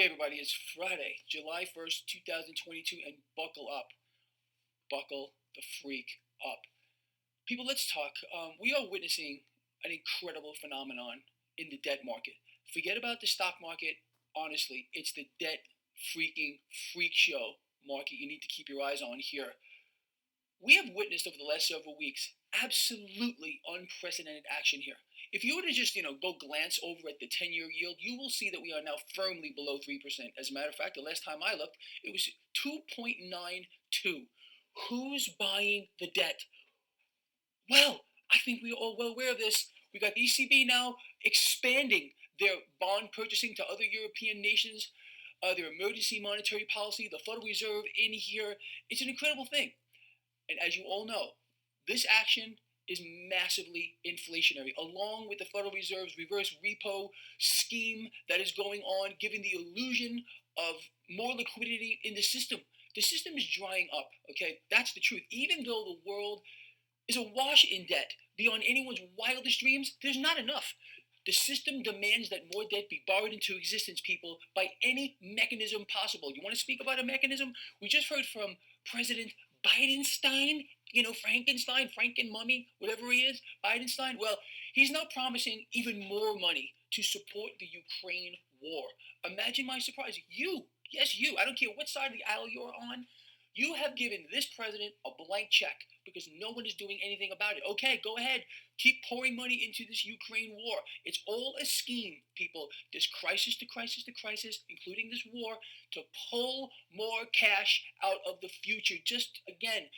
Hey everybody, it's Friday, July 1st, 2022, and buckle up. Buckle the freak up. People, let's talk. We are witnessing an incredible phenomenon in the debt market. Forget about the stock market. Honestly, it's the debt freaking freak show market you need to keep your eyes on here. We have witnessed over the last several weeks absolutely unprecedented action here. If you were to just, go glance over at the 10-year yield, you will see that we are now firmly below 3%. As a matter of fact, the last time I looked, it was 2.92. Who's buying the debt? Well, I think we are all well aware of this. We got the ECB now expanding their bond purchasing to other European nations, their emergency monetary policy, the Federal Reserve in here. It's an incredible thing. And as you all know, this action is massively inflationary, along with the Federal Reserve's reverse repo scheme that is going on, giving the illusion of more liquidity in the system. The system is drying up, okay? That's the truth. Even though the world is awash in debt beyond anyone's wildest dreams, there's not enough. The system demands that more debt be borrowed into existence, people, by any mechanism possible. You want to speak about a mechanism? We just heard from President Bidenstein, Frankenstein, Franken-mummy, whatever he is, Bidenstein. Well, he's now promising even more money to support the Ukraine war. Imagine my surprise. You, yes, you, I don't care what side of the aisle you're on, you have given this president a blank check because no one is doing anything about it. Okay, go ahead. Keep pouring money into this Ukraine war. It's all a scheme, people. This crisis to crisis to crisis, including this war, to pull more cash out of the future. Just, again,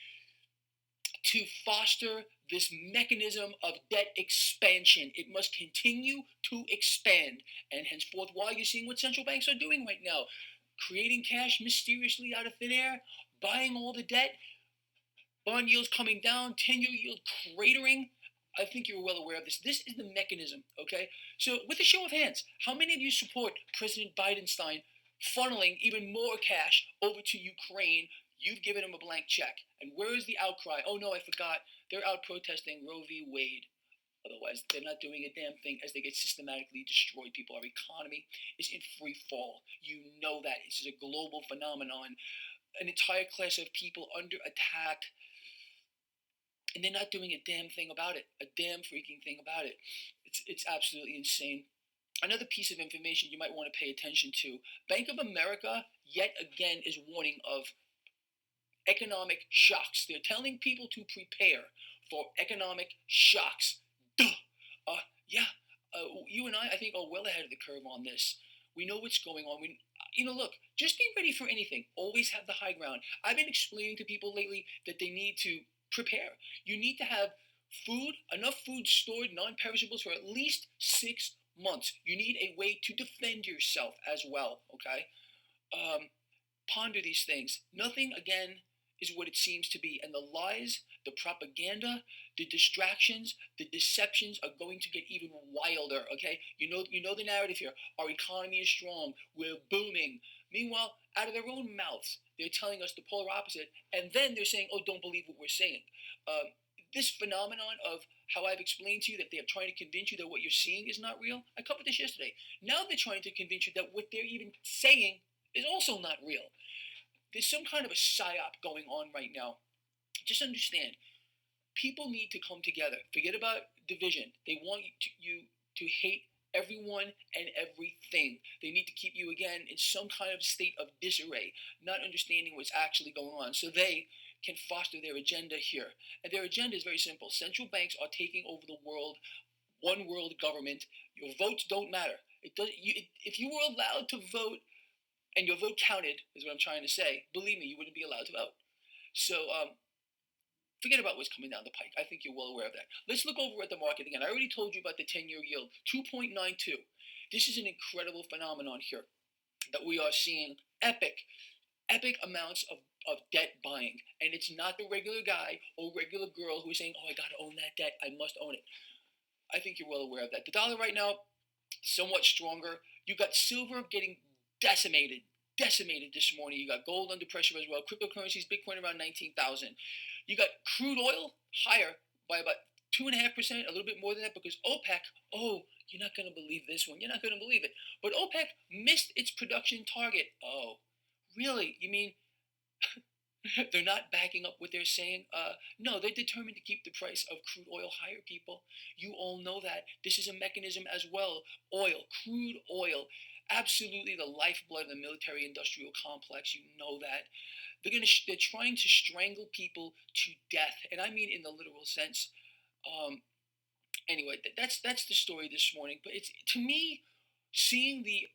to foster this mechanism of debt expansion. It must continue to expand. And henceforth, why you're seeing what central banks are doing right now. Creating cash mysteriously out of thin air, buying all the debt, bond yields coming down, 10-year yield cratering. I think you're well aware of this. This is the mechanism, okay? So with a show of hands, how many of you support President Bidenstein funneling even more cash over to Ukraine? You've given him a blank check. And where is the outcry? Oh no, I forgot. They're out protesting Roe v. Wade. Otherwise, they're not doing a damn thing as they get systematically destroyed. People, our economy is in free fall. You know that. This is a global phenomenon. An entire class of people under attack, and they're not doing a damn thing about it. A damn freaking thing about it. It's absolutely insane. Another piece of information you might want to pay attention to. Bank of America, yet again, is warning of economic shocks. They're telling people to prepare for economic shocks. Duh. Yeah. You and I think, are well ahead of the curve on this. We know what's going on. Look, just be ready for anything. Always have the high ground. I've been explaining to people lately that they need to prepare. You need to have enough food stored, non-perishables, for at least 6 months. You need a way to defend yourself as well, okay? Ponder these things. Nothing, again, is what it seems to be. And the lies, the propaganda, the distractions, the deceptions are going to get even wilder, okay? You know the narrative here. Our economy is strong. We're booming. Meanwhile, out of their own mouths, they're telling us the polar opposite. And then they're saying, oh, don't believe what we're saying. This phenomenon of how I've explained to you that they're trying to convince you that what you're seeing is not real. I covered this yesterday. Now they're trying to convince you that what they're even saying is also not real. There's some kind of a psyop going on right now. Just understand, people need to come together. Forget about division. They want you to hate everyone and everything. They need to keep you, again, in some kind of state of disarray, not understanding what's actually going on, so they can foster their agenda here. And their agenda is very simple. Central banks are taking over the world, one world government. Your votes don't matter. If you were allowed to vote and your vote counted, is what I'm trying to say, believe me, you wouldn't be allowed to vote. So forget about what's coming down the pike. I think you're well aware of that. Let's look over at the market again. I already told you about the 10-year yield, 2.92. This is an incredible phenomenon here that we are seeing epic amounts of debt buying. And it's not the regular guy or regular girl who is saying, oh, I got to own that debt. I must own it. I think you're well aware of that. The dollar right now, somewhat stronger. You got silver getting decimated this morning. You got gold under pressure as well. Cryptocurrencies, Bitcoin around 19,000. You got crude oil higher by about 2.5%, a little bit more than that, because OPEC, You're not going to believe this one. You're not going to believe it. But OPEC missed its production target. Oh, really? You mean they're not backing up what they're saying? No, they're determined to keep the price of crude oil higher, people. You all know that. This is a mechanism as well. Oil, crude oil, absolutely the lifeblood of the military industrial complex. You know that. They're trying to strangle people to death. And I mean in the literal sense. Anyway, that's the story this morning. But it's, to me, seeing the